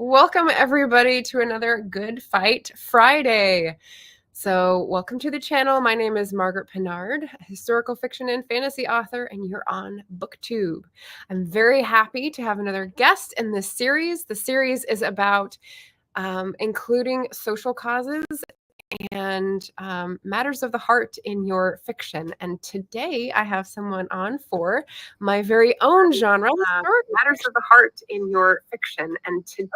Welcome everybody to another Good Fight Friday. So welcome to the channel. My name is Margaret Pinard, a historical fiction and fantasy author, and you're on BookTube. I'm very happy to have another guest in this series. The series is about including social causes and matters of the heart in your fiction. And today I have someone on for my very own genre, matters of the heart in your fiction. And today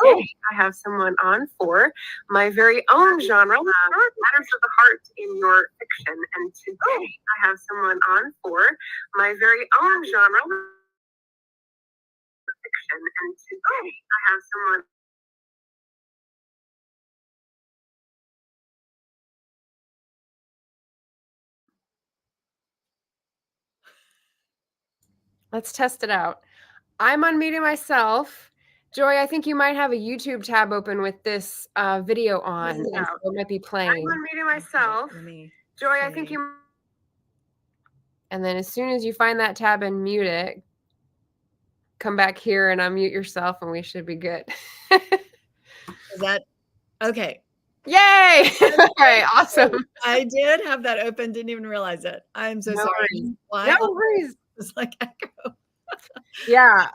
I have someone on for my very own genre, matters of the heart in your fiction. And today I have someone on for my very own genre, fiction. And today I have someone. Let's test it out. I'm unmuting myself. Joy, I think you might have a YouTube tab open with this video on. And so it might be playing. I'm unmuting myself. Joy, I think you. And then as soon as you find that tab and mute it, come back here and unmute yourself and we should be good. Is that okay? Yay! All right, awesome. I did have that open, didn't even realize it. I'm so sorry. Why? No worries. It's like echo. Yeah,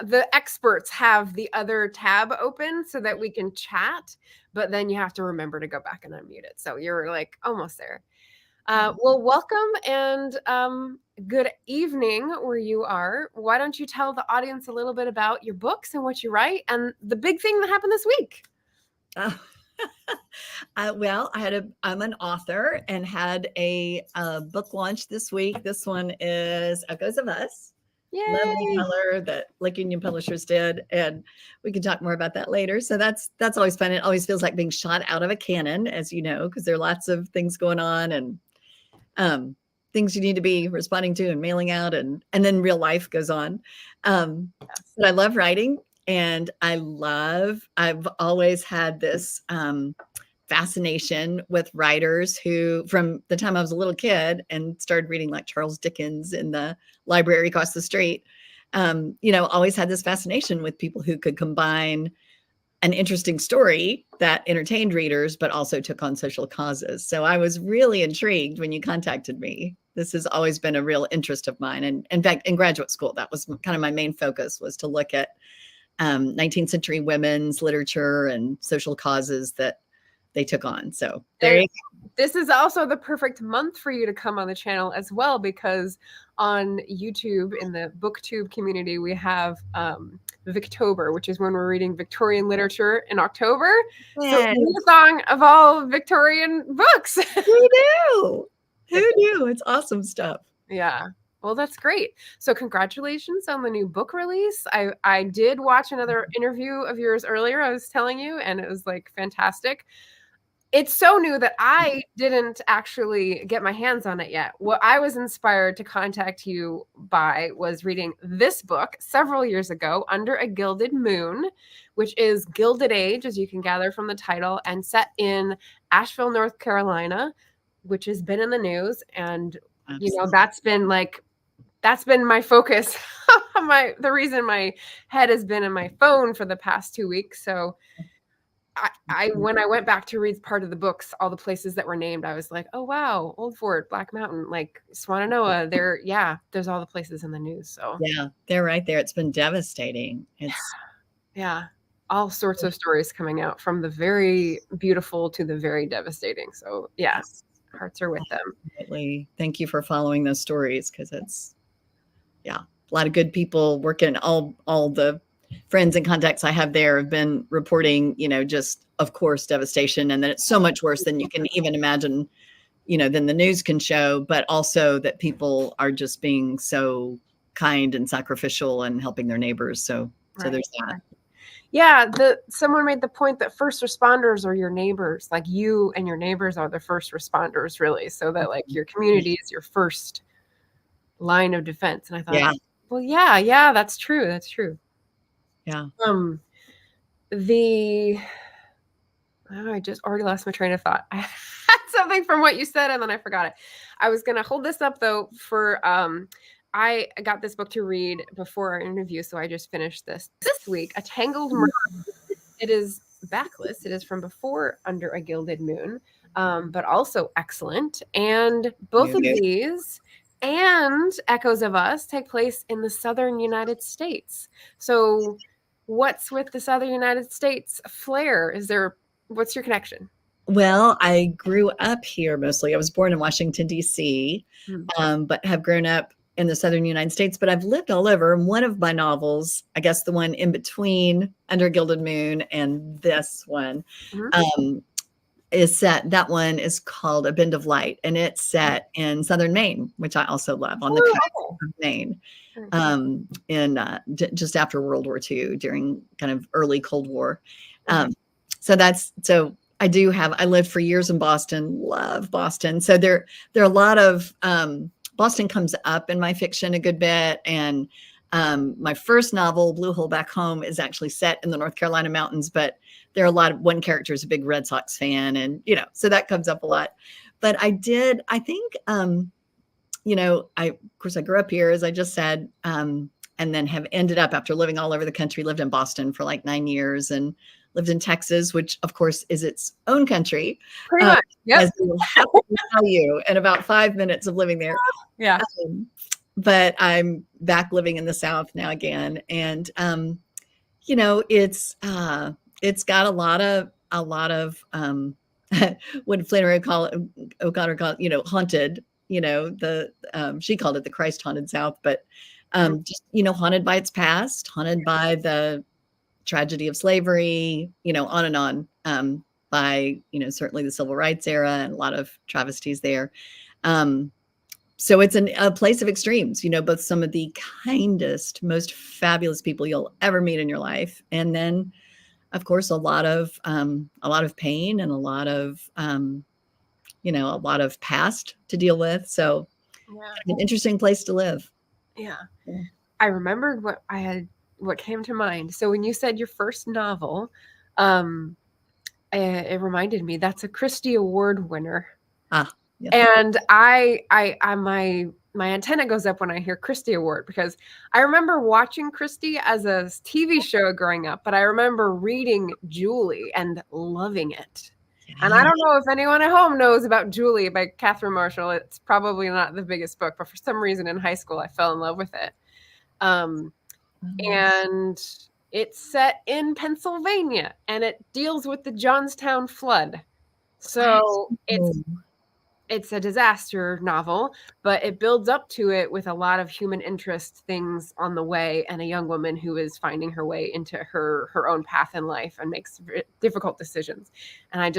the experts have the other tab open so that we can chat, but then you have to remember to go back and unmute it. So you're like almost there. Well, welcome and good evening where you are. Why don't you tell the audience a little bit about your books and what you write and the big thing that happened this week? Well, I'm an author and had a book launch this week. This one is Echoes of Us. Yay. Lovely color that Lake Union Publishers did, and we can talk more about that later. So that's always fun. It always feels like being shot out of a cannon, as you know, because there are lots of things going on and things you need to be responding to and mailing out, and then real life goes on. But I love writing, and I've always had this fascination with writers who, from the time I was a little kid and started reading like Charles Dickens in the library across the street, always had this fascination with people who could combine an interesting story that entertained readers, but also took on social causes. So I was really intrigued when you contacted me. This has always been a real interest of mine. And in fact, in graduate school, that was kind of my main focus, was to look at 19th century women's literature and social causes that they took on. So there you go. This is also the perfect month for you to come on the channel as well, because on YouTube in the BookTube community, we have Victober, which is when we're reading Victorian literature in October. Yes. So the song of all Victorian books. Who knew? Who knew? It's awesome stuff. Yeah. Well, that's great. So congratulations on the new book release. I did watch another interview of yours earlier, I was telling you, and it was like fantastic. It's so new that I didn't actually get my hands on it yet. What I was inspired to contact you by was reading this book several years ago, Under a Gilded Moon, which is Gilded Age, as you can gather from the title, and set in Asheville, North Carolina, which has been in the news. And, that's been my focus, the reason my head has been in my phone for the past 2 weeks. So when I went back to read part of the books, all the places that were named, I was like, oh, wow, Old Fort, Black Mountain, like Swannanoa, there's all the places in the news. So yeah, they're right there. It's been devastating. Yeah, all sorts of stories coming out, from the very beautiful to the very devastating. So yes, hearts are with them. Absolutely. Thank you for following those stories, because it's, a lot of good people working. All the friends and contacts I have there have been reporting, just, of course, devastation. And then it's so much worse than you can even imagine, than the news can show, but also that people are just being so kind and sacrificial and helping their neighbors. So there's that. Yeah, someone made the point that first responders are your neighbors, like you and your neighbors are the first responders, really. So that like your community is your first line of defense. And I thought, well, yeah, that's true. That's true. Yeah. I just already lost my train of thought. I had something from what you said and then I forgot it. I was going to hold this up though for, I got this book to read before our interview. So I just finished this week, A Tangled Murder It is backlist. It is from before Under a Gilded Moon, but also excellent. And both of these and Echoes of Us take place in the southern United States. So, what's with the southern United States flair? What's your connection? Well, I grew up here mostly. I was born in Washington, D.C., Hmm. but have grown up in the southern United States. But I've lived all over. And one of my novels, I guess the one in between Under a Gilded Moon and this one, Hmm. is set. That one is called A Bend of Light, and it's set in southern Maine, which I also love, on the coast Oh, of Maine, very cool. in just after World War II, during kind of early Cold War. Mhm. So I lived for years in Boston, love Boston. So there are a lot of, Boston comes up in my fiction a good bit. And my first novel, Blue Hole Back Home, is actually set in the North Carolina mountains, but there are one character is a big Red Sox fan, and so that comes up a lot. But I think, of course I grew up here, as I just said, and then have ended up, after living all over the country, lived in Boston for like 9 years, and lived in Texas, which of course is its own country, Pretty uh, much. Yep. as I will happily tell you in about 5 minutes of living there. Yeah. But I'm back living in the South now again, and it's got a lot of what Flannery O'Connor called, haunted. She called it the Christ haunted South, but Mhm. just haunted by its past, haunted by the tragedy of slavery, on and on. By certainly the civil rights era, and a lot of travesties there. Um, so it's a place of extremes, both some of the kindest, most fabulous people you'll ever meet in your life, and then, of course, a lot of pain, and a lot of past to deal with. So Yeah. an interesting place to live. Yeah. Yeah. I remembered what came to mind. So when you said your first novel, um, it reminded me that's a Christie Award winner. Yeah. And my antenna goes up when I hear Christie Award, because I remember watching Christie as a TV show growing up, but I remember reading Julie and loving it. And I Yeah. don't know if anyone at home knows about Julie by Catherine Marshall. It's probably not the biggest book, but for some reason in high school I fell in love with it. Um, and it's set in Pennsylvania, and it deals with the Johnstown flood. So Wow. it's a disaster novel, but it builds up to it with a lot of human interest things on the way, and a young woman who is finding her way into her own path in life and makes difficult decisions. And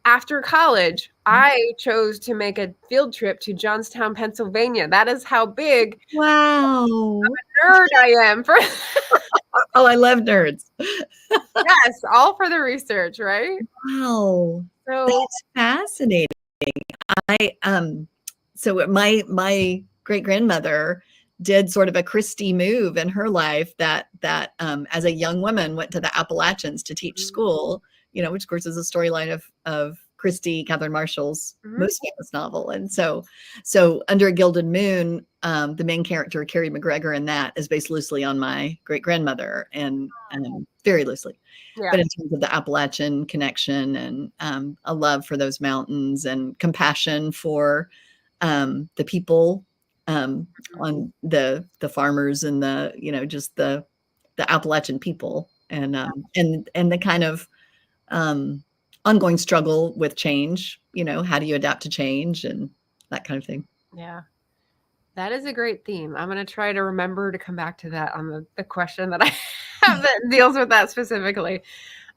after college, I chose to make a field trip to Johnstown, Pennsylvania. That is how big Wow. nerd I am for Oh, I love nerds. yes, all for the research, right? Wow. So That's fascinating. I so my great grandmother did sort of a Christie move in her life, that as a young woman went to the Appalachians to teach school, which of course is a storyline of Christie, Catherine Marshall's mhm, most famous novel. And so Under a Gilded Moon, the main character, Carrie McGregor, in that is based loosely on my great grandmother, and very loosely, yeah. but in terms of the Appalachian connection, and a love for those mountains, and compassion for the people, on the farmers, and just the Appalachian people, and the kind of um, ongoing struggle with change. How do you adapt to change, and that kind of thing. Yeah. That is a great theme. I'm going to try to remember to come back to that on the question that I have that deals with that specifically.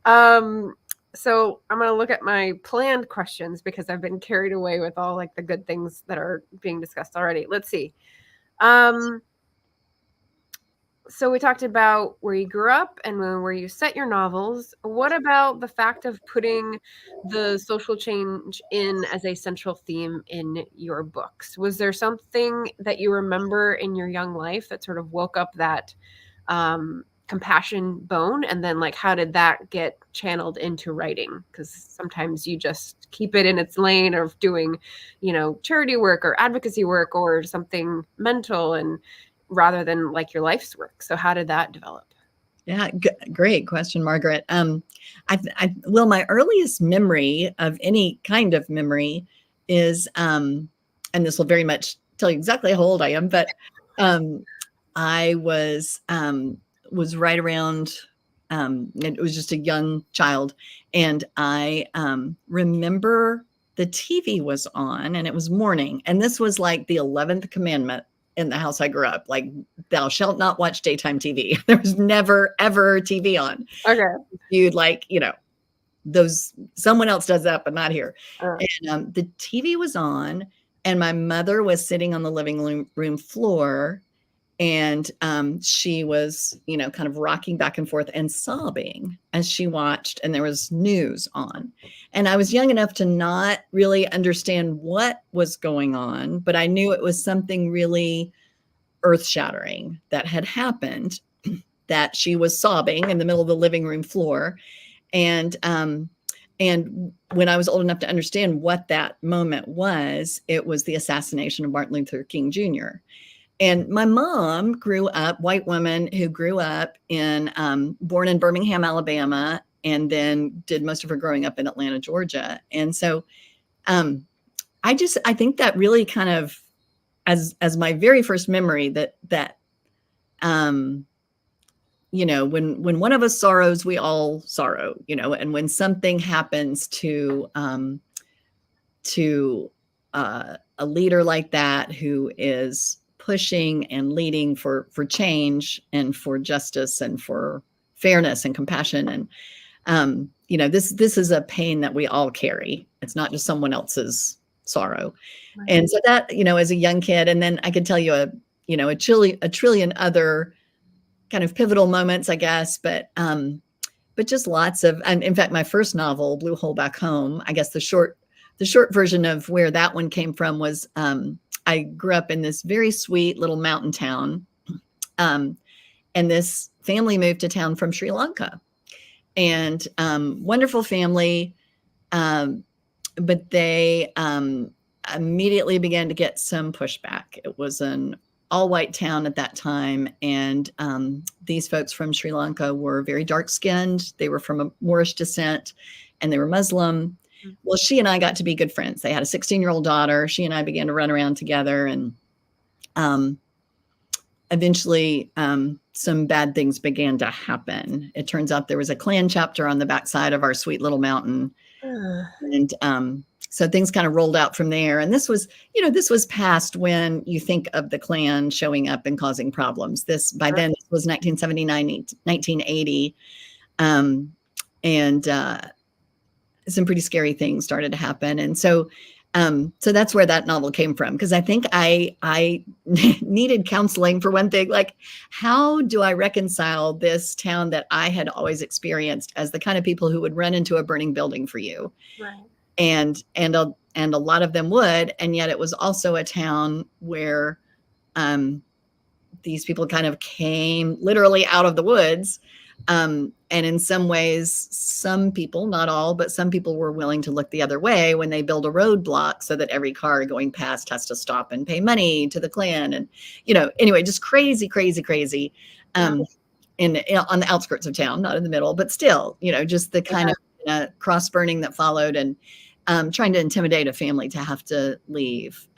Um, so I'm going to look at my planned questions, because I've been carried away with all like the good things that are being discussed already. Let's see. Um, so we talked about where you grew up and where you set your novels. What about the fact of putting the social change in as a central theme in your books? Was there something that you remember in your young life that sort of woke up that compassion bone? And then, like, how did that get channeled into writing? Because sometimes you just keep it in its lane of doing, charity work or advocacy work or something mental, and rather than like your life's work. So how did that develop? Yeah, great question, Margaret. Well, my earliest memory of any kind of memory is, and this will very much tell you exactly how old I am, but um, I was right around. It was just a young child, and I remember the TV was on, and it was morning, and this was like the 11th commandment in the house I grew up, like thou shalt not watch daytime TV. There was never ever TV on. Okay. You'd like, those someone else does that, but not here. Uh, And the TV was on, and my mother was sitting on the living room floor, and she was, kind of rocking back and forth and sobbing as she watched, and there was news on. And I was young enough to not really understand what was going on, but I knew it was something really earth-shattering that had happened, that she was sobbing in the middle of the living room floor. And when I was old enough to understand what that moment was, it was the assassination of Martin Luther King Jr. And my mom grew up, white woman who grew up born in Birmingham, Alabama, and then did most of her growing up in Atlanta, Georgia. And so I think that really kind of, as my very first memory, that when one of us sorrows, we all sorrow, and when something happens to a leader like that, who is pushing and leading for change and for justice and for fairness and compassion. And, this is a pain that we all carry. It's not just someone else's sorrow. Right. And so that, as a young kid, and then I could tell you a trillion other kind of pivotal moments, I guess, but just lots of, and in fact, my first novel, Blue Hole Back Home, I guess the short version of where that one came from was, I grew up in this very sweet little mountain town. And this family moved to town from Sri Lanka, and wonderful family. But they immediately began to get some pushback. It was an all-white town at that time, and these folks from Sri Lanka were very dark-skinned. They were from a Moorish descent, and they were Muslim. Well, she and I got to be good friends. They had a 16-year-old daughter. She and I began to run around together, and eventually some bad things began to happen. It turns out there was a Klan chapter on the backside of our sweet little mountain. And so things kind of rolled out from there. And this was past when you think of the Klan showing up and causing problems. By then, this was 1979, 1980. And some pretty scary things started to happen. And so that's where that novel came from, because I think I needed counseling for one thing. Like, how do I reconcile this town that I had always experienced as the kind of people who would run into a burning building for you, Right. and a lot of them would, and yet it was also a town where these people kind of came literally out of the woods. And in some ways, some people, not all, but some people were willing to look the other way when they build a roadblock so that every car going past has to stop and pay money to the Klan. And, anyway, just crazy. On the outskirts of town, not in the middle, but still, just the kind of cross burning that followed, and trying to intimidate a family to have to leave.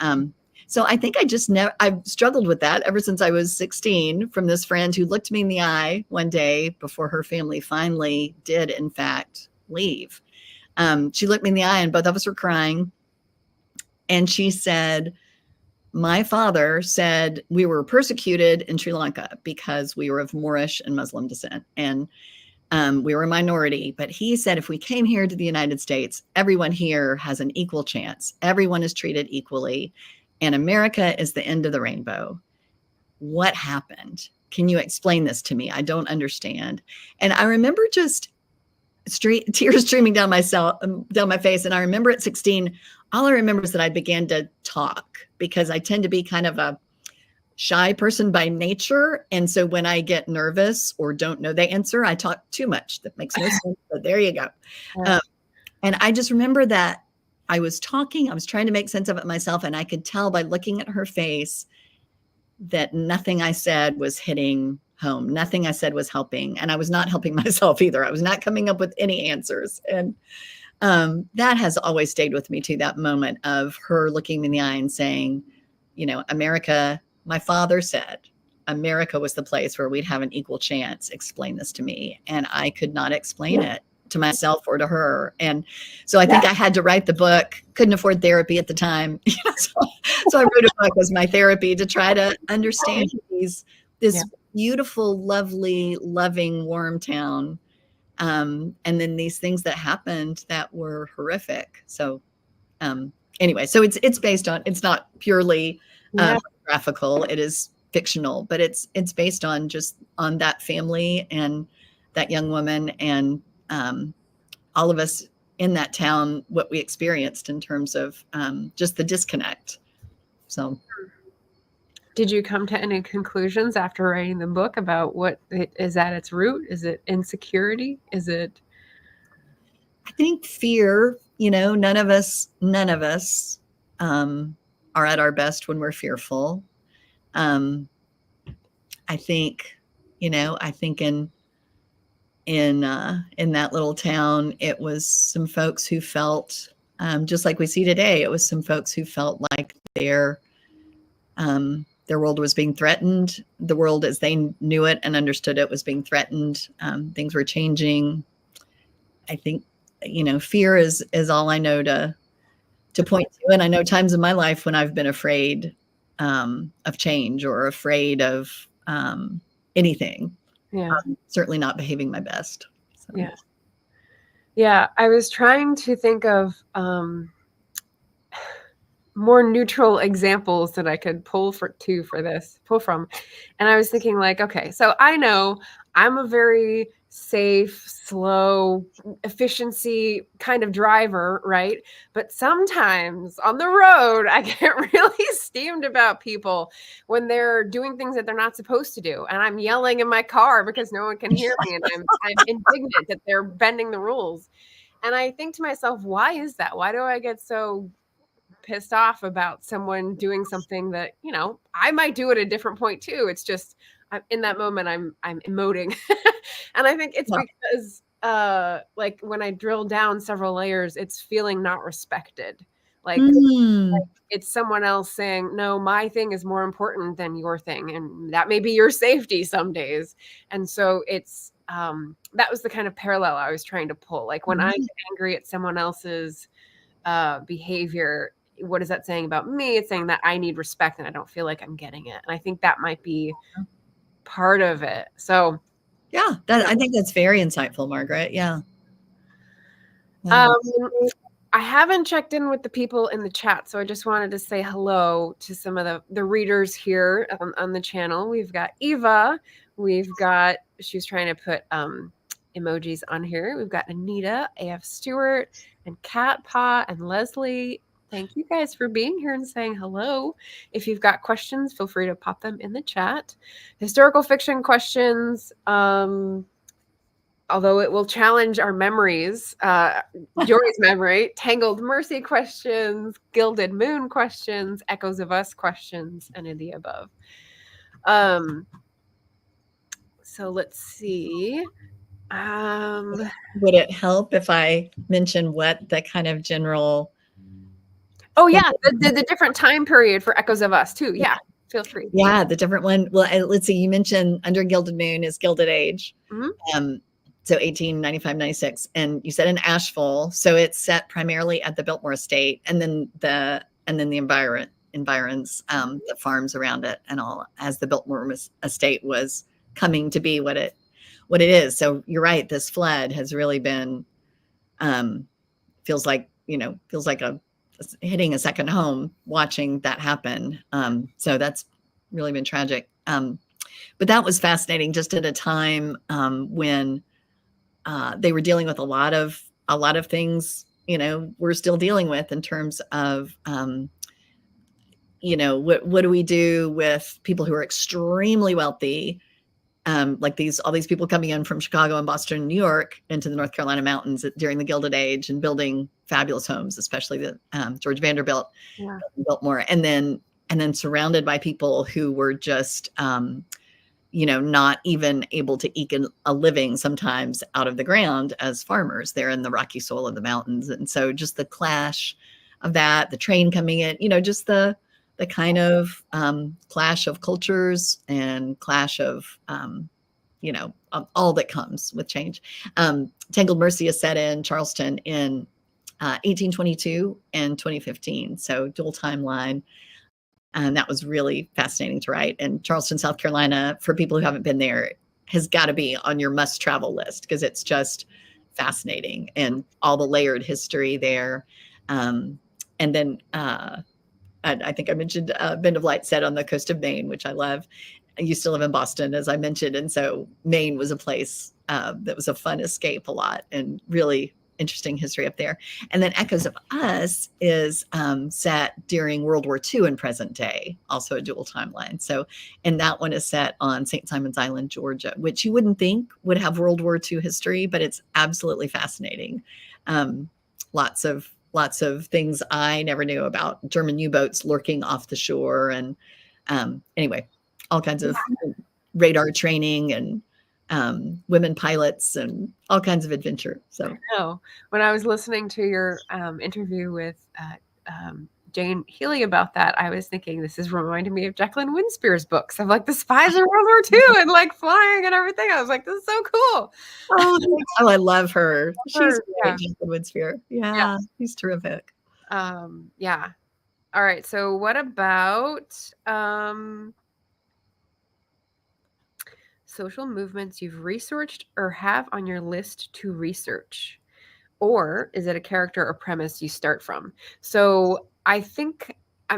So I think I've struggled with that ever since I was 16, from this friend who looked me in the eye one day before her family finally did, in fact, leave. She looked me in the eye, and both of us were crying. And she said, my father said we were persecuted in Sri Lanka because we were of Moorish and Muslim descent. And we were a minority, but he said, if we came here to the United States, everyone here has an equal chance. Everyone is treated equally. And America is the end of the rainbow. What happened? Can you explain this to me? I don't understand. And I remember just tears streaming down my face. And I remember at 16, all I remember is that I began to talk, because I tend to be kind of a shy person by nature. And so when I get nervous or don't know the answer, I talk too much. That makes no sense. But there you go. And I just remember that I was talking, I was trying to make sense of it myself, and I could tell by looking at her face that nothing I said was hitting home. Nothing I said was helping, and I was not helping myself either. I was not coming up with any answers. And that has always stayed with me too, that moment of her looking me in the eye and saying, you know, America, my father said America was the place where we'd have an equal chance. Explain this to me. And I could not explain it to myself or to her. And so I think I had to write the book. Couldn't afford therapy at the time. So I wrote a book as my therapy to try to understand this beautiful, lovely, loving, warm town. And then these things that happened that were horrific. So anyway, so it's based on, it's not purely graphical. It is fictional, but it's based on just on that family and that young woman and all of us in that town, what we experienced in terms of just the disconnect. So did you come to any conclusions after writing the book about what it is at its root? Is it insecurity? Is it? I think fear. You know, none of us are at our best when we're fearful. I think, you know, I think in that little town, it was some folks who felt just like we see today. It was some folks who felt like their world was being threatened. The world as they knew it and understood it was being threatened. Things were changing. I think, you know, fear is all I know to point to. And I know times in my life when I've been afraid of change or afraid of anything. Yeah. Certainly not behaving my best. So. Yeah. Yeah. I was trying to think of more neutral examples that I could pull from. And I was thinking like, okay, so I know I'm a very safe, slow, efficiency kind of driver, right? But sometimes on the road, I get really steamed about people when they're doing things that they're not supposed to do. And I'm yelling in my car because no one can hear me. And I'm indignant that they're bending the rules. And I think to myself, why is that? Why do I get so pissed off about someone doing something that, you know, I might do at a different point too? It's just in that moment I'm emoting. And I think it's because like when I drill down several layers, it's feeling not respected. Like it's someone else saying, no, my thing is more important than your thing. And that may be your safety some days. And so it's that was the kind of parallel I was trying to pull. Like when I get angry at someone else's behavior, what is that saying about me? It's saying that I need respect and I don't feel like I'm getting it. And I think that might be part of it. So yeah, I think that's very insightful, Margaret. Yeah. I haven't checked in with the people in the chat, so I just wanted to say hello to some of the readers here on the channel. We've got Eva. We've got, she's trying to put emojis on here. We've got Anita, AF Stewart, and Cat Paw, and Leslie. Thank you guys for being here and saying hello. If you've got questions, feel free to pop them in the chat. Historical fiction questions, although it will challenge our memories, Jory's memory, Tangled Mercy questions, Gilded Moon questions, Echoes of Us questions, and in the above. So let's see. Would it help if I mention what the kind of general... Oh, yeah, the different time period for Echoes of Us, too. Yeah, feel free. Yeah, the different one. Well, let's see. You mentioned Under Gilded Moon is Gilded Age. So 1895-96. And you said in Asheville. So it's set primarily at the Biltmore Estate and then the environs, the farms around it and all, as the Biltmore Estate was coming to be what it is. So you're right. This flood has really been, feels like hitting a second home watching that happen. So that's really been tragic. But that was fascinating just at a time when they were dealing with a lot of things, you know, we're still dealing with in terms of, you know, what do we do with people who are extremely wealthy? Like all these people coming in from Chicago and Boston and New York into the North Carolina mountains during the Gilded Age and building fabulous homes, especially the George Vanderbilt, Biltmore, and then surrounded by people who were just not even able to eke a living sometimes out of the ground as farmers. They're in the rocky soil of the mountains. And so just the clash of that, the train coming in, just the kind of clash of cultures and clash of, all that comes with change. Tangled Mercy is set in Charleston in 1822 and 2015. So dual timeline. And that was really fascinating to write. And Charleston, South Carolina, for people who haven't been there, has got to be on your must travel list because it's just fascinating and all the layered history there. And then I think I mentioned Bend of Light set on the coast of Maine, which I love. I used to live in Boston, as I mentioned. And so Maine was a place that was a fun escape a lot and really interesting history up there. And then Echoes of Us is set during World War II in present day, also a dual timeline. So, and that one is set on St. Simon's Island, Georgia, which you wouldn't think would have World War II history, but it's absolutely fascinating. Lots of things I never knew about, German U-boats lurking off the shore. And anyway, all kinds of radar training and women pilots and all kinds of adventure. So when I was listening to your interview with Jane Healy about that, I was thinking this is reminding me of Jacqueline Winspear's books of like the spies in World War II and like flying and everything. I was like, this is so cool. Oh, I love her. She's great, Jacqueline Winspear. Yeah, she's terrific. Yeah. All right. So what about social movements you've researched or have on your list to research? Or is it a character or premise you start from? So I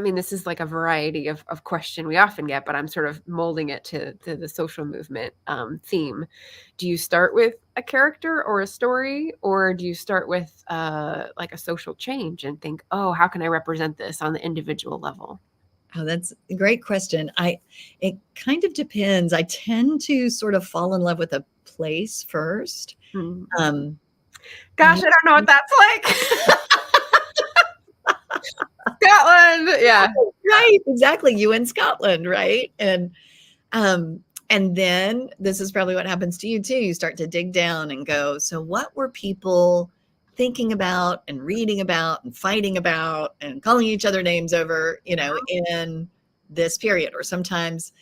mean, this is like a variety of question we often get, but I'm sort of molding it to the social movement theme. Do you start with a character or a story, or do you start with like a social change and think, oh, how can I represent this on the individual level? Oh, that's a great question. It kind of depends. I tend to sort of fall in love with a place first. Gosh, I don't know what that's like. Scotland. Yeah. Right. Exactly. You in Scotland. Right. And then this is probably what happens to you too. You start to dig down and go, so what were people thinking about and reading about and fighting about and calling each other names over, in this period? Or sometimes,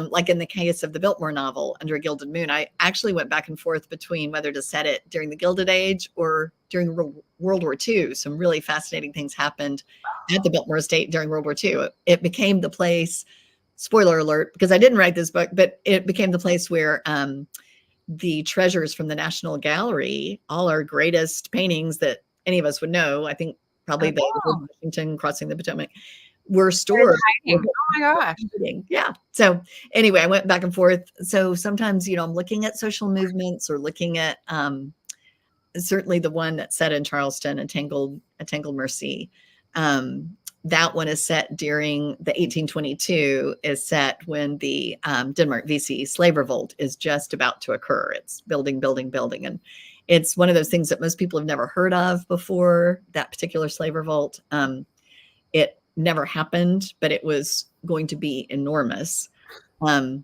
like in the case of the Biltmore novel, Under a Gilded Moon, I actually went back and forth between whether to set it during the Gilded Age or during World War II. Some really fascinating things happened at the Biltmore estate during World War II. It became the place, spoiler alert, because I didn't write this book, but it became the place where the treasures from the National Gallery, all our greatest paintings that any of us would know, I think probably the Washington crossing the Potomac, were stored. Oh my gosh. Yeah. So anyway, I went back and forth. So sometimes, I'm looking at social movements or looking at certainly the one that's set in Charleston, A Tangled Mercy. That one is set during the 1822, is set when the Denmark Vesey slave revolt is just about to occur. It's building. And it's one of those things that most people have never heard of before, that particular slave revolt. It never happened, but it was going to be enormous. And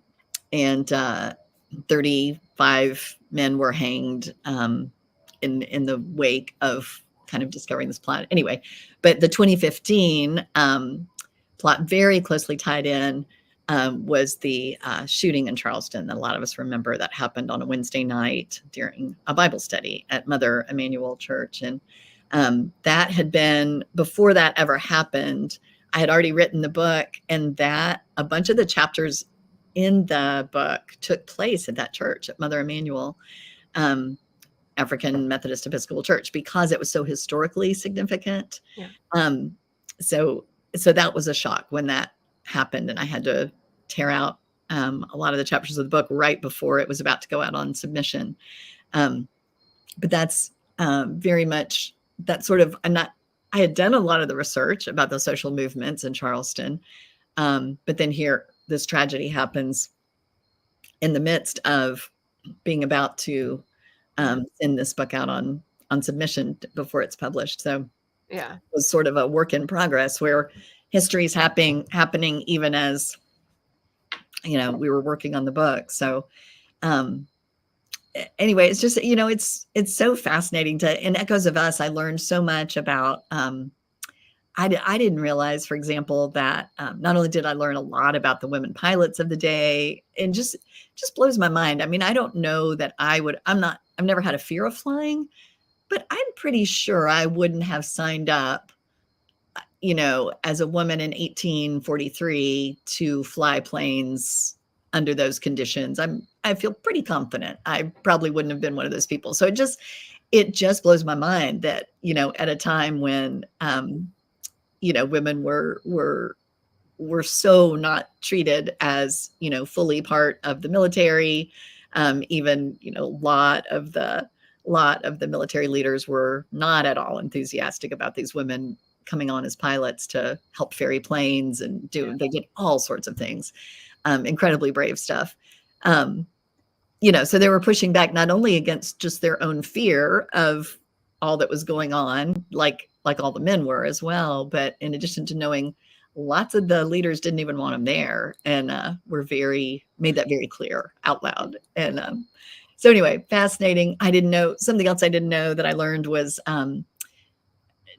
35 men were hanged in the wake of kind of discovering this plot. Anyway, but the 2015 plot, very closely tied in, was the shooting in Charleston that a lot of us remember, that happened on a Wednesday night during a Bible study at Mother Emanuel Church. And that had been, before that ever happened, I had already written the book, and that a bunch of the chapters in the book took place at that church, at Mother Emanuel, African Methodist Episcopal Church, because it was so historically significant. Yeah. So that was a shock when that happened, and I had to tear out a lot of the chapters of the book right before it was about to go out on submission. But that's very much that sort of, I had done a lot of the research about the social movements in Charleston. But then here, this tragedy happens in the midst of being about to send this book out on submission before it's published. So yeah, it was sort of a work in progress where history is happening even as we were working on the book. So, um, anyway, it's just, it's so fascinating in Echoes of Us. I learned so much about, I didn't realize, for example, that not only did I learn a lot about the women pilots of the day, and just blows my mind. I mean, I don't know that I've never had a fear of flying, but I'm pretty sure I wouldn't have signed up, as a woman in 1843 to fly planes under those conditions. I feel pretty confident I probably wouldn't have been one of those people. So it just blows my mind that, at a time when, women were so not treated as, fully part of the military. Even, a lot of the military leaders were not at all enthusiastic about these women coming on as pilots to help ferry planes and they did all sorts of things. Incredibly brave stuff. So they were pushing back not only against just their own fear of all that was going on, like all the men were as well, but in addition to knowing lots of the leaders didn't even want them there, and made that very clear out loud. And so anyway, fascinating. I didn't know something else I didn't know that I learned was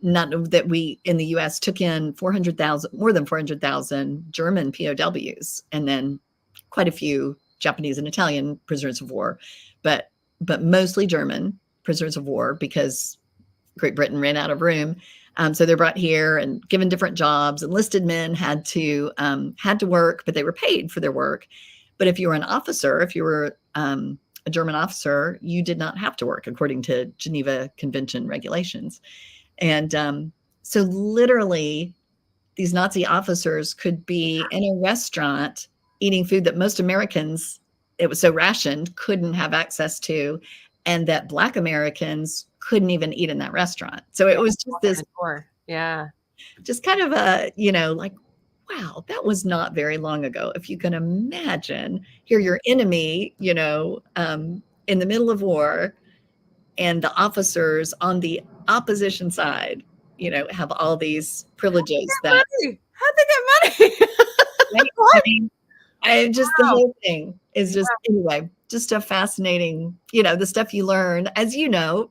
not that we in the US took in more than 400,000 German POWs, and then quite a few Japanese and Italian prisoners of war, but mostly German prisoners of war, because Great Britain ran out of room. So they're brought here and given different jobs. Enlisted men had to work, but they were paid for their work. But if you were an officer, if you were a German officer, you did not have to work according to Geneva Convention regulations. And so literally these Nazi officers could be in a restaurant eating food that most Americans, it was so rationed, couldn't have access to, and that Black Americans couldn't even eat in that restaurant. So it was just this, just kind of like, wow, that was not very long ago. If you can imagine, here your enemy, in the middle of war, and the officers on the opposition side, have all these privileges. How'd they get money? The whole thing is just, anyway, just a fascinating, the stuff you learn as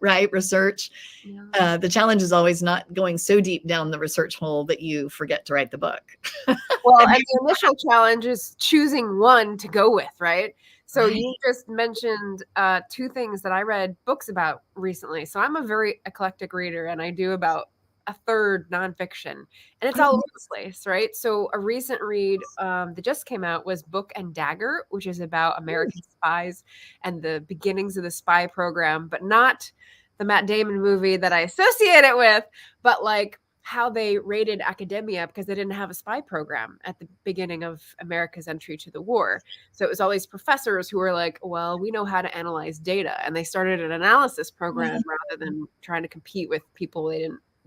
right? Research. The challenge is always not going so deep down the research hole that you forget to write the book. Well, and the initial challenge is choosing one to go with, right? So you just mentioned two things that I read books about recently. So I'm a very eclectic reader, and I do about a third nonfiction, and it's all over the place, right? So a recent read that just came out was Book and Dagger, which is about American spies and the beginnings of the spy program, but not the Matt Damon movie that I associate it with, but like how they raided academia because they didn't have a spy program at the beginning of America's entry to the war. So it was all these professors who were like, well, we know how to analyze data. And they started an analysis program rather than trying to compete with people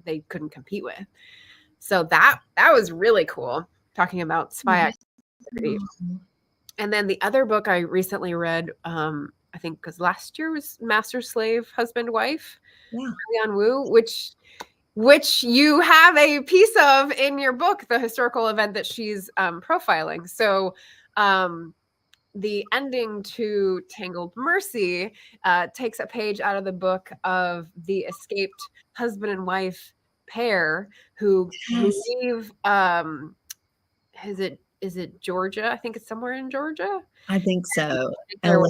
they couldn't compete with. So that was really cool, talking about spy activity. And then the other book I recently read, I think because last year, was Master Slave Husband Wife, Leon Wu, which you have a piece of in your book, the historical event that she's profiling. So the ending to Tangled Mercy takes a page out of the book of the escaped husband and wife pair who leave, is it Georgia? I think it's somewhere in Georgia. I think so. Their way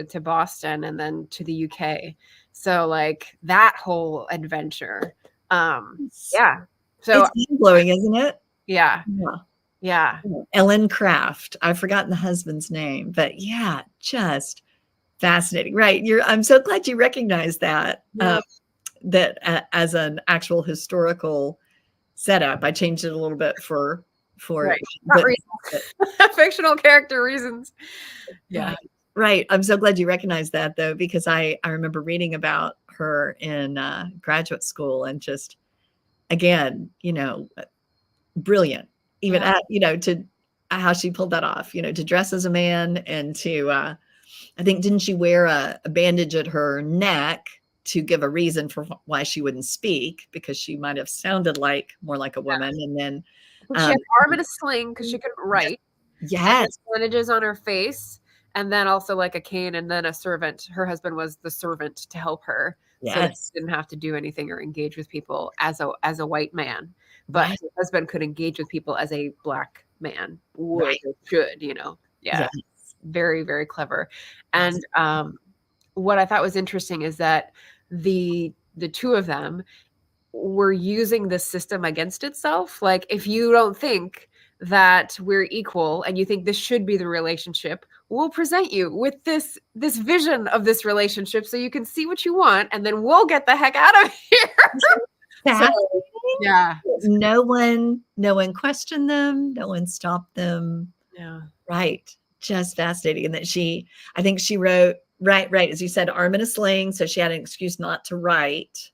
to Boston and then to the UK. So like that whole adventure. So it's mind-blowing, isn't it? Yeah. Ellen Craft. I've forgotten the husband's name, but just fascinating. Right. I'm so glad you recognize that, that as an actual historical setup. I changed it a little bit for fictional character reasons. Right. I'm so glad you recognize that, though, because I remember reading about her in graduate school, and just, again, brilliant, even at, to how she pulled that off, to dress as a man, and to, I think, didn't she wear a bandage at her neck to give a reason for why she wouldn't speak, because she might have sounded more like a woman. And then she had an arm in a sling because she couldn't write. Yes. bandages on her face, and then also like a cane, and then a servant. Her husband was the servant to help her, so that Yes. she didn't have to do anything or engage with people as a white man. But Right. her husband could engage with people as a black man would Right. or should, you know. Yeah, Yes. very, very clever. Yes. And what I thought was interesting is that the two of them were using the system against itself. Like, if you don't think that we're equal and you think this should be the relationship, we'll present you with this vision of this relationship so you can see what you want, and then we'll get the heck out of here. So Fascinating. yeah. No one questioned them. No one stopped them. Yeah. Right. Just fascinating. And that I think she wrote, right, as you said, arm in a sling. So she had an excuse not to write.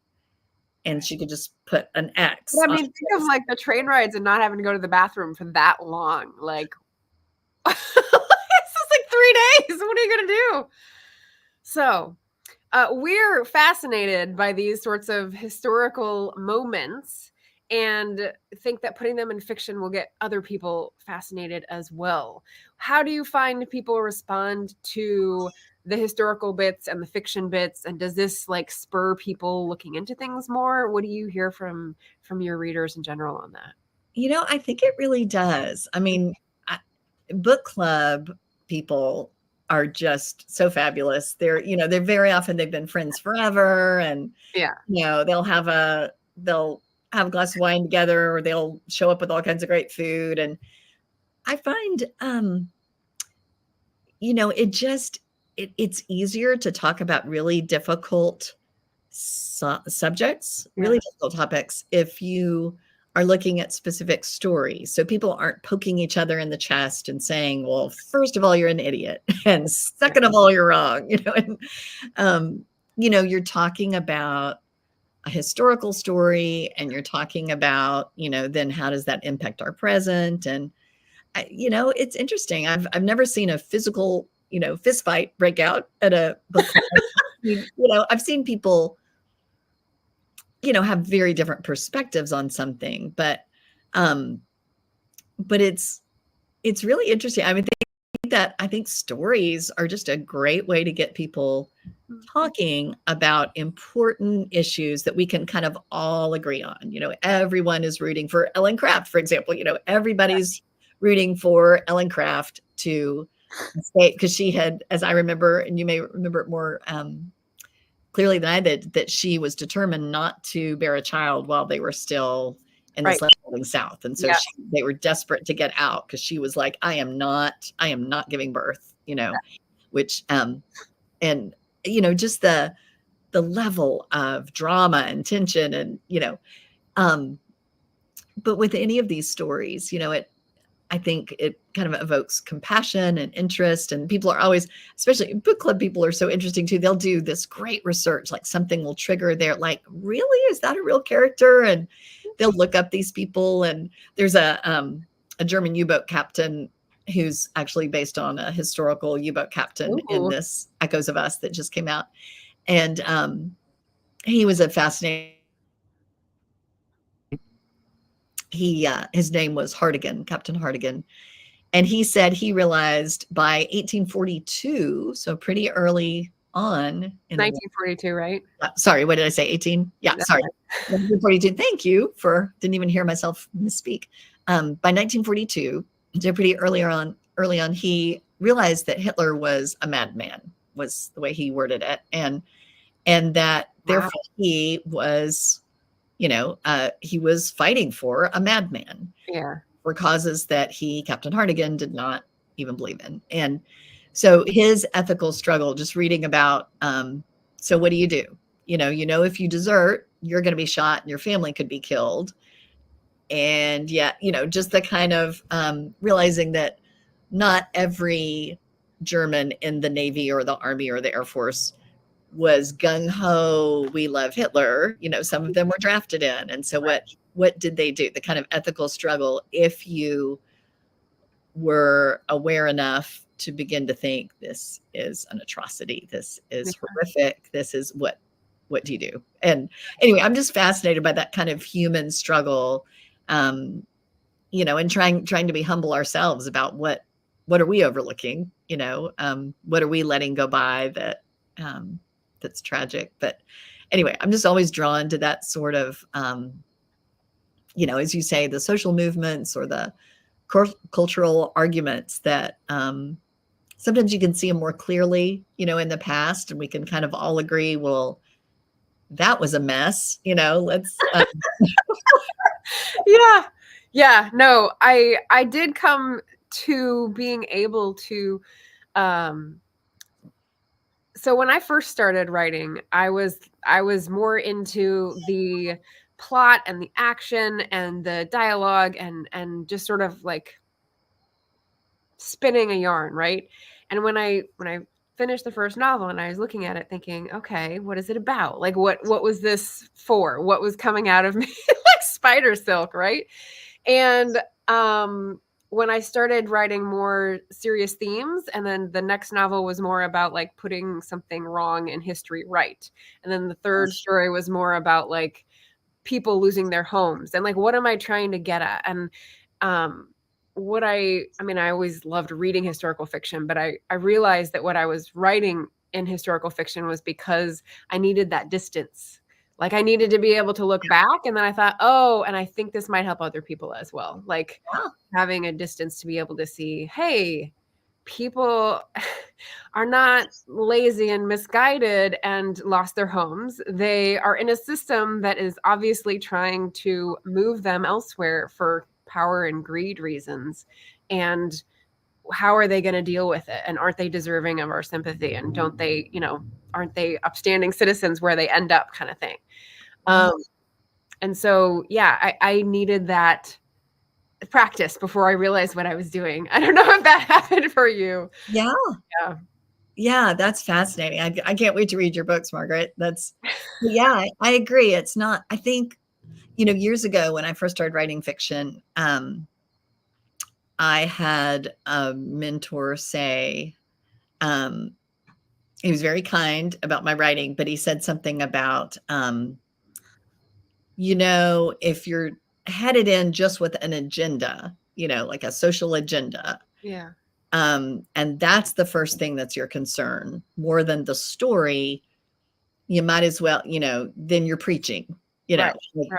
And she could just put an X. But I mean, think of like the train rides and not having to go to the bathroom for that long. Like, this is like 3 days. What are you gonna do? So we're fascinated by these sorts of historical moments and think that putting them in fiction will get other people fascinated as well. How do you find people respond to the historical bits and the fiction bits, and does this like spur people looking into things more? What do you hear from your readers in general on that? I think it really does. I mean, book club people are just so fabulous. They're very often, they've been friends forever, and Yeah. they'll have a glass of wine together, or they'll show up with all kinds of great food. And I find it's easier to talk about really difficult subjects, really difficult topics, if you are looking at specific stories. So people aren't poking each other in the chest and saying, well, first of all, you're an idiot, and second of all, you're wrong. You're talking about a historical story, and you're talking about, then how does that impact our present? And it's interesting. I've never seen a physical, fist fight break out at a book club. I've seen people, have very different perspectives on something, but it's really interesting. I mean, I think stories are just a great way to get people talking about important issues that we can kind of all agree on. Everyone is rooting for Ellen Craft, for example. Everybody's rooting for Ellen Craft to escape, because she had, as I remember, and you may remember it more clearly than I did, that she was determined not to bear a child while they were still in the slaveholding South. And so they were desperate to get out, because she was like, I am not giving birth, which, and, just the level of drama and tension, and, but with any of these stories, I think it kind of evokes compassion and interest, and people are always, especially book club people, are so interesting too. They'll do this great research, like something will trigger their, like, really, is that a real character? And they'll look up these people. And there's a German U-boat captain who's actually based on a historical U-boat captain in this Echoes of Us that just came out. And he was a fascinating, his name was Hartigan, Captain Hartigan. And he said he realized by 1842, so pretty early on in 1942, right? Sorry, what did I say? 18? Yeah, sorry. 1942. Thank you didn't even hear myself misspeak. By 1942, so pretty early on, he realized that Hitler was a madman, was the way he worded it. And that therefore he was, he was fighting for a madman. Yeah. For causes that Captain Hartigan, did not even believe in. And so his ethical struggle, just reading about, so what do? If you desert, you're going to be shot and your family could be killed. And yet, just the kind of realizing that not every German in the Navy or the Army or the Air Force was gung-ho, we love Hitler. Some of them were drafted in. And so what did they do? The kind of ethical struggle, if you were aware enough to begin to think this is an atrocity, this is horrific, this is what do you do? And anyway, I'm just fascinated by that kind of human struggle, and trying to be humble ourselves about what what are we overlooking? What are we letting go by that's tragic? But anyway, I'm just always drawn to that sort of, as you say, the social movements or the cultural arguments that sometimes you can see them more clearly, in the past, and we can kind of all agree, well, that was a mess, let's. Yeah. Yeah. No, I did come to being able to, so when I first started writing, I was more into the plot and the action and the dialogue and just sort of like spinning a yarn, right? And when I finished the first novel and I was looking at it thinking, okay, what is it about? Like what was this for? What was coming out of me like spider silk, right? And when I started writing more serious themes, and then the next novel was more about like putting something wrong in history right. And then the third story was more about like people losing their homes and like what am I trying to get at? And I always loved reading historical fiction, but I realized that what I was writing in historical fiction was because I needed that distance. Like I needed to be able to look back, and then I thought, oh, and I think this might help other people as well. Like having a distance to be able to see, hey, people are not lazy and misguided and lost their homes. They are in a system that is obviously trying to move them elsewhere for power and greed reasons. And how are they going to deal with it? And aren't they deserving of our sympathy? And don't they, aren't they upstanding citizens where they end up, kind of thing? And so, yeah, I needed that practice before I realized what I was doing. I don't know if that happened for you. Yeah, that's fascinating. I can't wait to read your books, Margaret. Yeah, I agree. It's not, I think, years ago when I first started writing fiction, I had a mentor say, he was very kind about my writing, but he said something about, if you're headed in just with an agenda, like a social agenda. Yeah. And that's the first thing that's your concern more than the story. You might as well, then you're preaching, Right.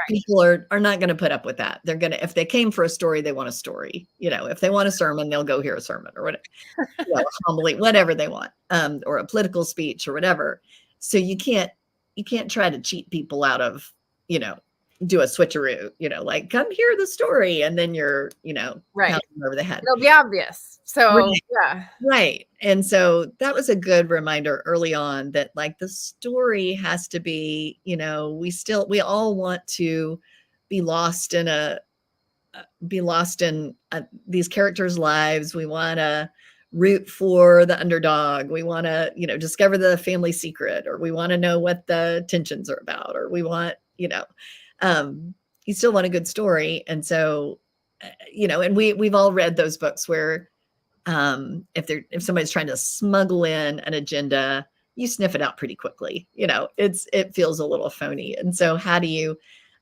People are not going to put up with that. They're going to, if they came for a story, they want a story, if they want a sermon, they'll go hear a sermon or whatever, a homily, whatever they want, or a political speech or whatever. So you can't try to cheat people out of, do a switcheroo, like come hear the story. And then you're, right over the head. It'll be obvious. So right. Yeah. Right. And so that was a good reminder early on that like the story has to be, we all want to be lost in these characters' lives. We want to root for the underdog. We want to, discover the family secret, or we want to know what the tensions are about, or we want, you still want a good story. And so, and we've all read those books where, if somebody's trying to smuggle in an agenda, you sniff it out pretty quickly. It feels a little phony. And so how do you,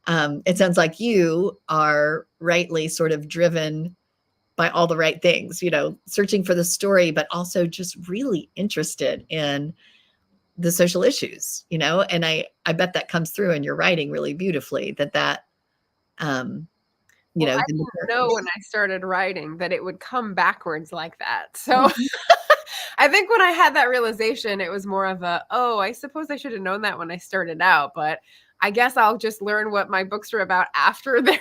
it sounds like you are rightly sort of driven by all the right things, searching for the story, but also just really interested in the social issues, and I bet that comes through in your writing really beautifully that, I didn't know when I started writing that it would come backwards like that. So I think when I had that realization, it was more of I suppose I should have known that when I started out, but I guess I'll just learn what my books are about after they're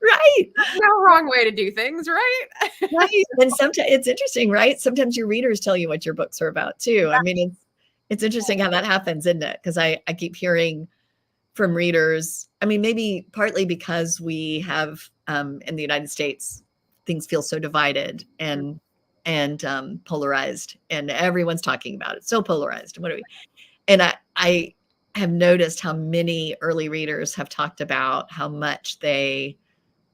right. No wrong way to do things, right? Right. And sometimes it's interesting, right? Sometimes your readers tell you what your books are about too. I mean, it's interesting how that happens, isn't it? Because I keep hearing from readers. I mean, maybe partly because we have in the United States, things feel so divided and polarized, and everyone's talking about it. So polarized. And I have noticed how many early readers have talked about how much they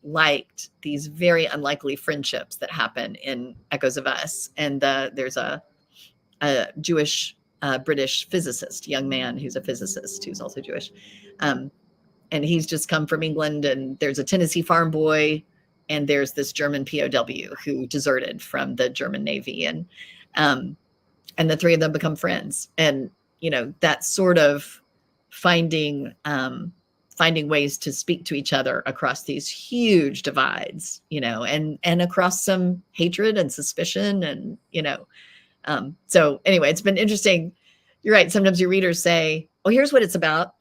liked these very unlikely friendships that happen in Echoes of Us. And there's a Jewish British physicist, young man who's a physicist who's also Jewish. And he's just come from England, and there's a Tennessee farm boy, and there's this German POW who deserted from the German Navy, and the three of them become friends. And that sort of finding ways to speak to each other across these huge divides, and across some hatred and suspicion, and so anyway, it's been interesting. You're right. Sometimes your readers say, "Oh, here's what it's about."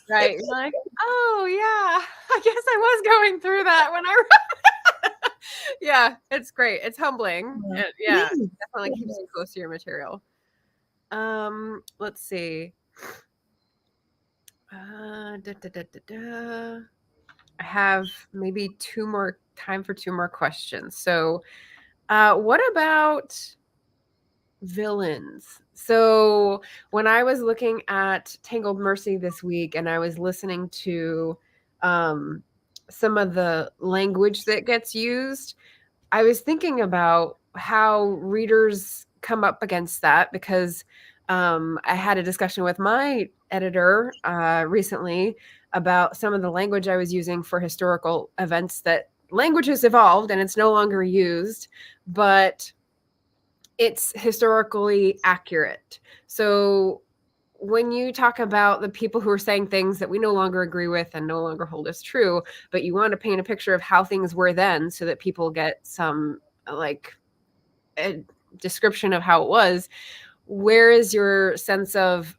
Right. You're like, oh yeah, I guess I was going through that when I read. Yeah, it's great. It's humbling. Yeah, it definitely keeps you close to your material. Let's see. I have maybe time for two more questions. So, what about villains? So when I was looking at Tangled Mercy this week, and I was listening to some of the language that gets used, I was thinking about how readers come up against that, because I had a discussion with my editor recently about some of the language I was using for historical events. That language has evolved and it's no longer used, but it's historically accurate. So when you talk about the people who are saying things that we no longer agree with and no longer hold as true, but you want to paint a picture of how things were then so that people get some like a description of how it was, where is your sense of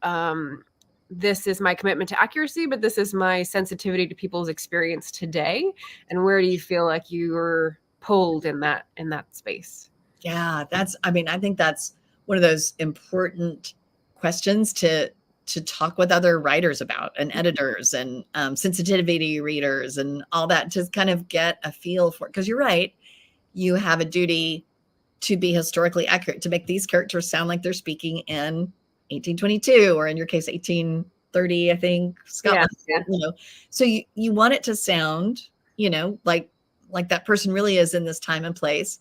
this is my commitment to accuracy, but this is my sensitivity to people's experience today? And where do you feel like you're pulled in that space? Yeah, I think that's one of those important questions to talk with other writers about, and editors, and sensitivity readers, and all that, to kind of get a feel for it. Because you're right, you have a duty to be historically accurate, to make these characters sound like they're speaking in 1822, or in your case, 1830, I think, Scotland. Yeah. So you want it to sound, like that person really is in this time and place.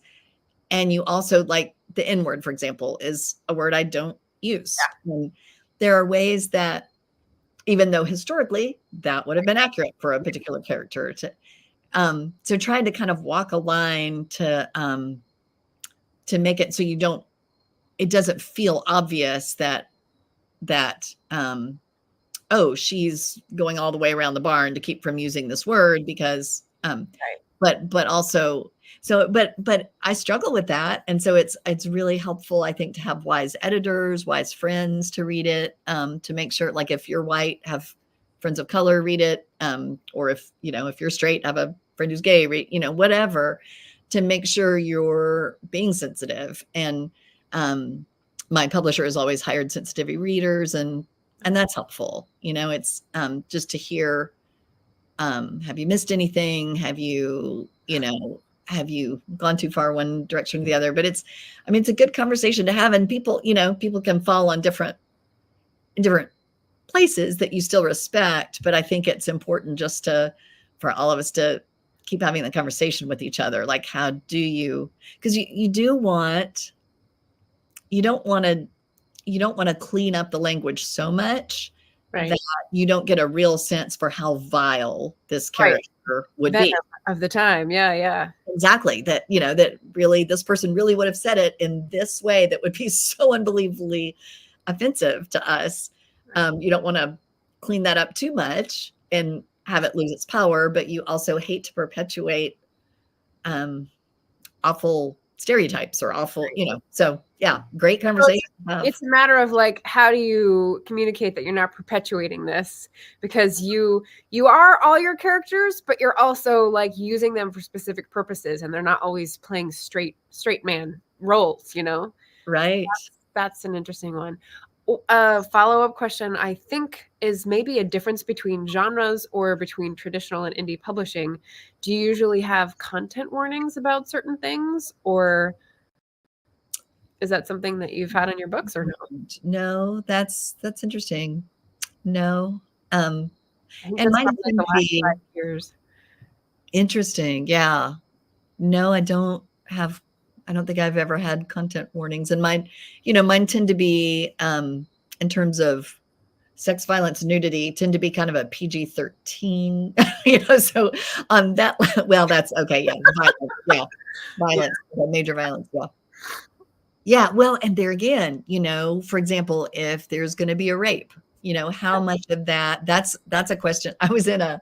And you also, like, the N word, for example, is a word I don't use. Yeah. And there are ways that, even though historically that would have been accurate for a particular character, so trying to kind of walk a line to make it so it doesn't feel obvious that oh, she's going all the way around the barn to keep from using this word, because right. but also, but I struggle with that. And so it's really helpful, I think, to have wise editors, wise friends to read it, to make sure, like, if you're white, have friends of color read it, or if you're straight, have a friend who's gay read, whatever, to make sure you're being sensitive. And my publisher has always hired sensitivity readers, and that's helpful. It's just to hear, have you missed anything? Have you gone too far one direction or the other? But it's a good conversation to have, and people can fall on different places that you still respect. But I think it's important just for all of us to keep having the conversation with each other. Like, how do you, because you don't want to clean up the language so much, right, that you don't get a real sense for how vile this character would be of the time. Yeah. Exactly. That, that really, this person really would have said it in this way that would be so unbelievably offensive to us. You don't want to clean that up too much and have it lose its power, but you also hate to perpetuate awful stereotypes or awful, so yeah, great conversation. It's a matter of, like, how do you communicate that you're not perpetuating this, because you are all your characters, but you're also, like, using them for specific purposes, and they're not always playing straight man roles, Right. That's an interesting one. A follow-up question, I think, is maybe a difference between genres or between traditional and indie publishing. Do you usually have content warnings about certain things, or is that something that you've had in your books, or no? No, that's interesting. No. And mine tend to be 5 years. Interesting. Yeah. No, I don't think I've ever had content warnings. And mine tend to be, in terms of sex, violence, nudity tend to be kind of a PG-13, so on that, well, that's okay. Yeah. Violence, major violence. Yeah. Yeah. Well, and there again, for example, if there's going to be a rape, how much of that's a question. I was in a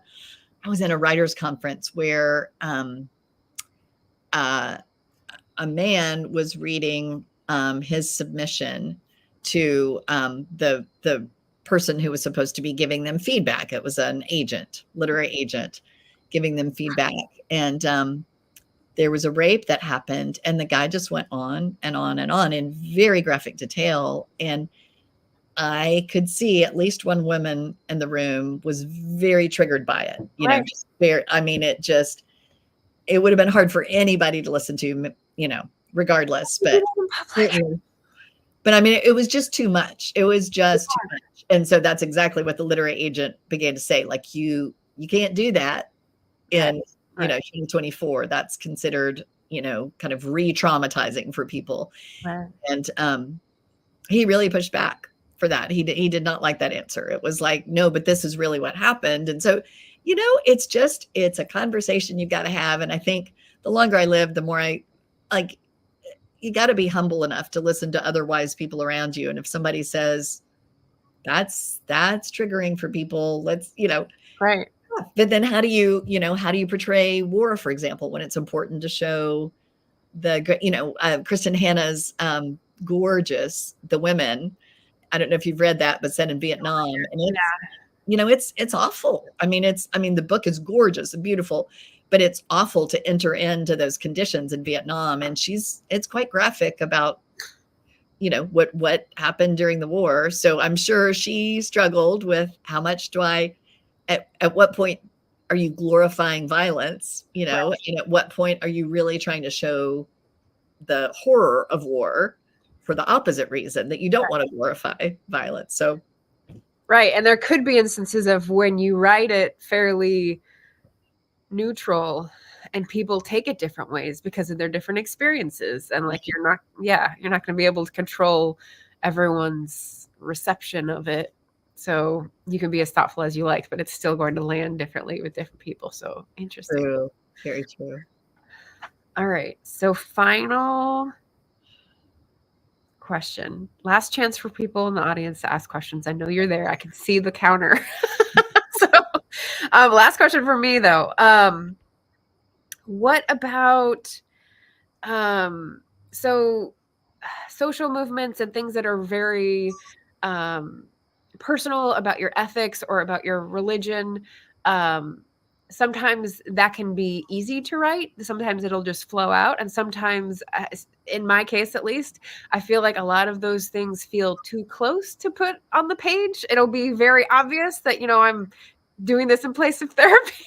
writers conference where, uh, a man was reading his submission to the person who was supposed to be giving them feedback. It was an agent, literary agent, giving them feedback, and there was a rape that happened, and the guy just went on and on and on in very graphic detail, and I could see at least one woman in the room was very triggered by it. Right. Just very. I mean, it would have been hard for anybody to listen to, regardless, but I mean, it was just too much. It was just too much. And so that's exactly what the literary agent began to say. Like, you can't do that in, 2024. That's considered, kind of re-traumatizing for people. Right. And he really pushed back for that. He did not like that answer. It was like, no, but this is really what happened. And so, it's a conversation you've got to have. And I think the longer I live, the more you got to be humble enough to listen to other wise people around you. And if somebody says that's triggering for people, let's, right. But then how do you portray war, for example, when it's important to show Kristen Hanna's Gorgeous, The Women. I don't know if you've read that, but set in Vietnam. And it's awful. I mean, the book is gorgeous and beautiful, but it's awful to enter into those conditions in Vietnam. And it's quite graphic about, what happened during the war. So I'm sure she struggled with how much at what point are you glorifying violence, right. And at what point are you really trying to show the horror of war for the opposite reason, that you don't want to glorify violence. So. Right. And there could be instances of when you write it fairly neutral and people take it different ways because of their different experiences. And like, you're not going to be able to control everyone's reception of it. So you can be as thoughtful as you like, but it's still going to land differently with different people. So interesting. True. Very true. All right. So final question. Last chance for people in the audience to ask questions. I know you're there. I can see the counter. So last question for me, though. What about social movements and things that are very personal about your ethics or about your religion? Sometimes that can be easy to write. Sometimes it'll just flow out. And sometimes, in my case at least, I feel like a lot of those things feel too close to put on the page. It'll be very obvious that, I'm doing this in place of therapy.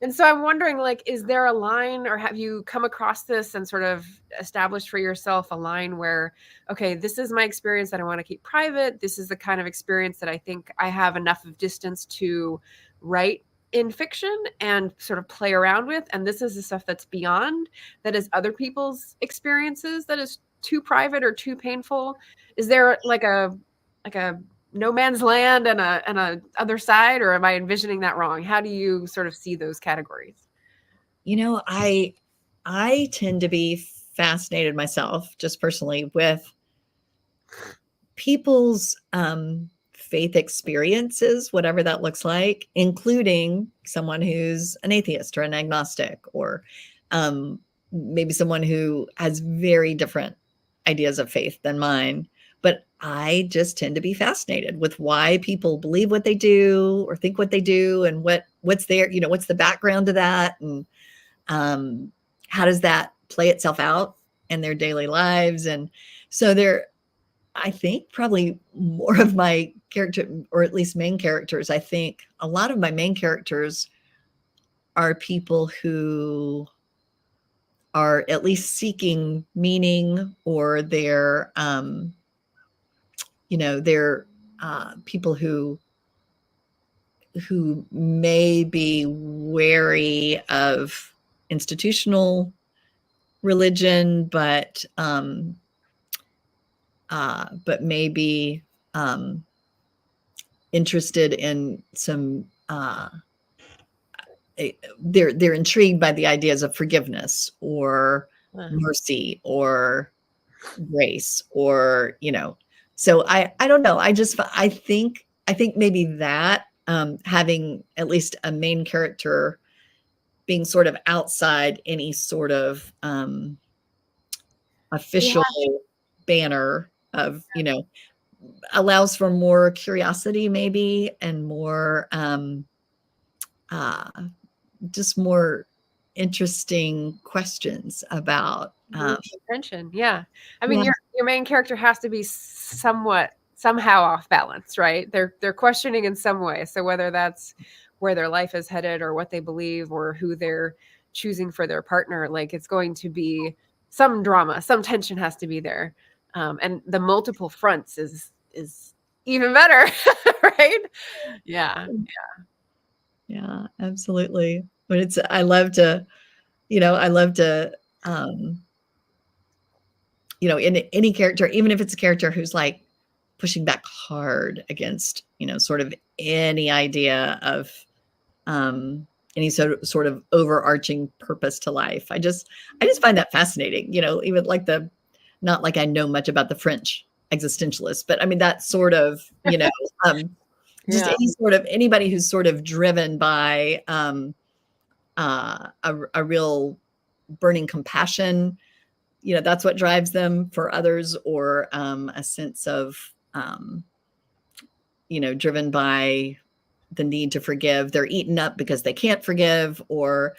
And so I'm wondering, is there a line, or have you come across this and sort of established for yourself a line where, okay, this is my experience that I want to keep private. This is the kind of experience that I think I have enough of distance to write in fiction and sort of play around with. And this is the stuff that's beyond, that is other people's experiences, that is too private or too painful. Is there like a no man's land and a other side, or am I envisioning that wrong? How do you sort of see those categories? I tend to be fascinated myself, just personally, with people's faith experiences, whatever that looks like, including someone who's an atheist or an agnostic, or maybe someone who has very different ideas of faith than mine. But I just tend to be fascinated with why people believe what they do or think what they do, and what's there, what's the background to that, and how does that play itself out in their daily lives. And so I think probably more of my character, or at least main characters, I think a lot of my main characters are people who are at least seeking meaning, or they're people who may be wary of institutional religion, but maybe um, interested in some they're intrigued by the ideas of forgiveness or mercy or grace, or so I don't know, I think maybe that having at least a main character being sort of outside any sort of official banner of allows for more curiosity maybe, and more uh just more interesting questions about attention. Yeah. I mean, yeah, your main character has to be somehow off balance, right? They're questioning in some way. So whether that's where their life is headed or what they believe or who they're choosing for their partner, like it's going to be some drama, some tension has to be there. And the multiple fronts is even better, right? Yeah. yeah, absolutely. But I love to in any character, even if it's a character who's like pushing back hard against sort of any idea of any sort of overarching purpose to life. I just find that fascinating. Even like not like I know much about the French existentialists, but I mean that sort of just anybody who's sort of driven by a real burning compassion. That's what drives them for others, or a sense of driven by the need to forgive. They're eaten up because they can't forgive, or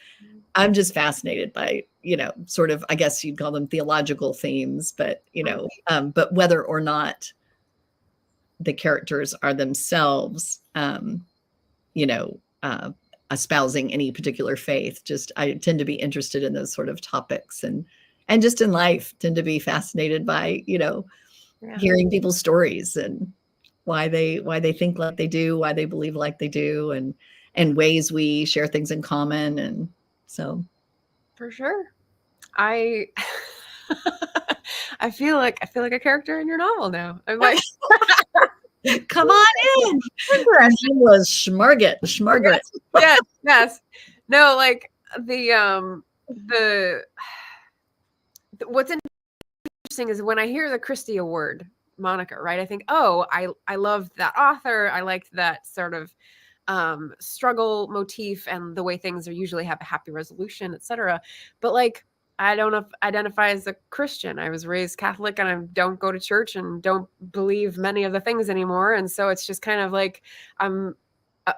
I'm just fascinated by, sort of, I guess you'd call them theological themes, but, but whether or not the characters are themselves, you know, uh, espousing any particular faith. Just, I tend to be interested in those sort of topics, and just in life tend to be fascinated by, hearing people's stories and why they think like they do, why they believe like they do, and ways we share things in common. And so For sure. I I feel like a character in your novel now. I'm like, come on in. Her name was Schmargaret. Yes. No, like the what's interesting is when I hear the Christie Award moniker, right? I think, oh, I love that author. I liked that sort of struggle motif and the way things are usually have a happy resolution, etc. But like, I don't identify as a Christian. I was raised Catholic and I don't go to church and don't believe many of the things anymore. And so it's just kind of like I'm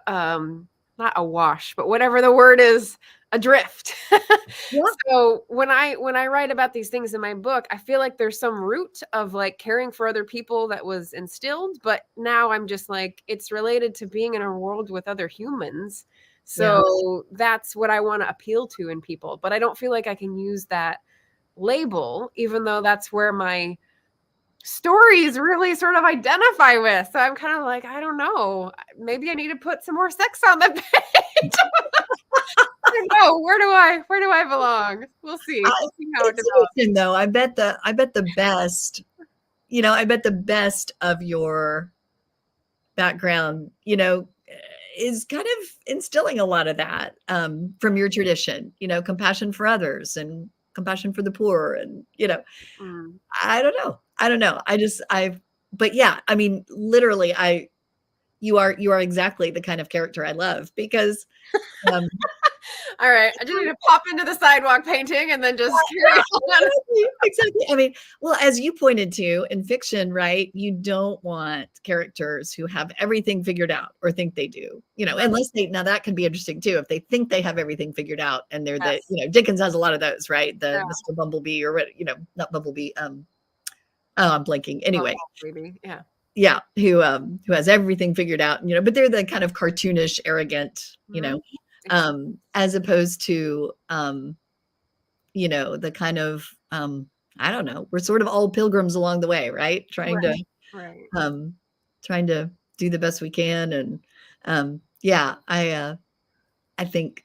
not awash, but whatever the word is, adrift. Yeah. So when I write about these things in my book, I feel like there's some root of like caring for other people that was instilled, but now I'm just like, it's related to being in a world with other humans. So that's what I want to appeal to in people, but I don't feel like I can use that label, even though that's where my stories really sort of identify with. So I'm kind of like, I don't know. Maybe I need to put some more sex on the page. I don't know. Where do I belong? We'll see. We'll see how it develops. Though I bet the best, I bet the best of your background, is kind of instilling a lot of that from your tradition, compassion for others and compassion for the poor. And, I don't know. But yeah, I mean, literally, you are exactly the kind of character I love, because all right, I just need to pop into the sidewalk painting and then just carry on. Exactly. I mean, well, as you pointed to in fiction, right? You don't want characters who have everything figured out or think they do, unless now that can be interesting too. If they think they have everything figured out and they're Dickens has a lot of those, right? The Mr. Bumblebee, or what, not Bumblebee. Oh, I'm blanking. Anyway. Yeah. Yeah. Who has everything figured out, but they're the kind of cartoonish, arrogant, as opposed to, the kind of, I don't know, we're sort of all pilgrims along the way, right? Trying to do the best we can. And yeah, I think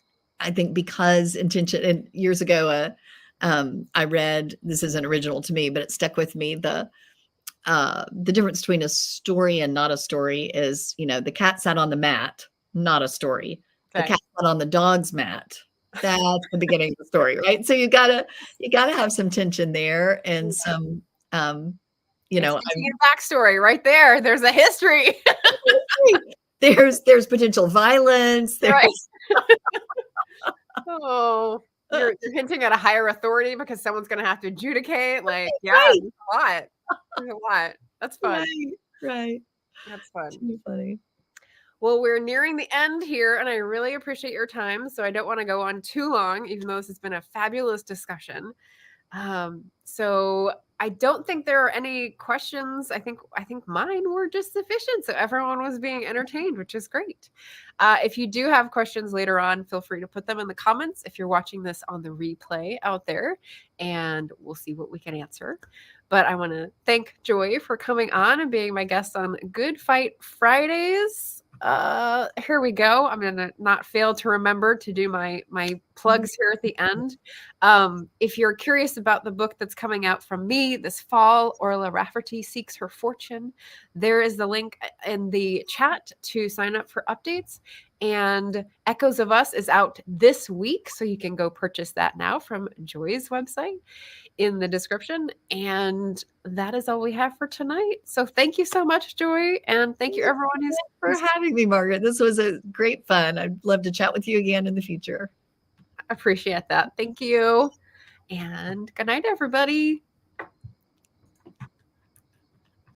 because intention, and years ago, I read, this isn't original to me, but it stuck with me, the the difference between a story and not a story is, the cat sat on the mat, not a story. The Okay. cat sat on the dog's mat. That's the beginning of the story, right? So you gotta have some tension there and some, It's I'm a backstory right there. There's a history. there's potential violence. Right. Oh, you're hinting at a higher authority because someone's going to have to adjudicate. Like, yeah, Right. there's a lot. There's a lot. That's fun. Right. That's fun. Too funny. Well, we're nearing the end here, and I really appreciate your time. So I don't want to go on too long, even though this has been a fabulous discussion. So I don't think there are any questions. I think mine were just sufficient. So everyone was being entertained, which is great. If you do have questions later on, feel free to put them in the comments if you're watching this on the replay out there, and we'll see what we can answer. But I want to thank Joy for coming on and being my guest on Good Fight Fridays. Here we go. I'm gonna not fail to remember to do my plugs here at the end. If you're curious about the book that's coming out from me this fall, Orla Rafferty Seeks Her Fortune, there is the link in the chat to sign up for updates. And Echoes of Us is out this week, so you can go purchase that now from Joy's website in the description. And that is all we have for tonight. So thank you so much, Joy. And thank you everyone who's for having me, Margaret. This was a great fun. I'd love to chat with you again in the future. Appreciate that. Thank you. And good night, everybody.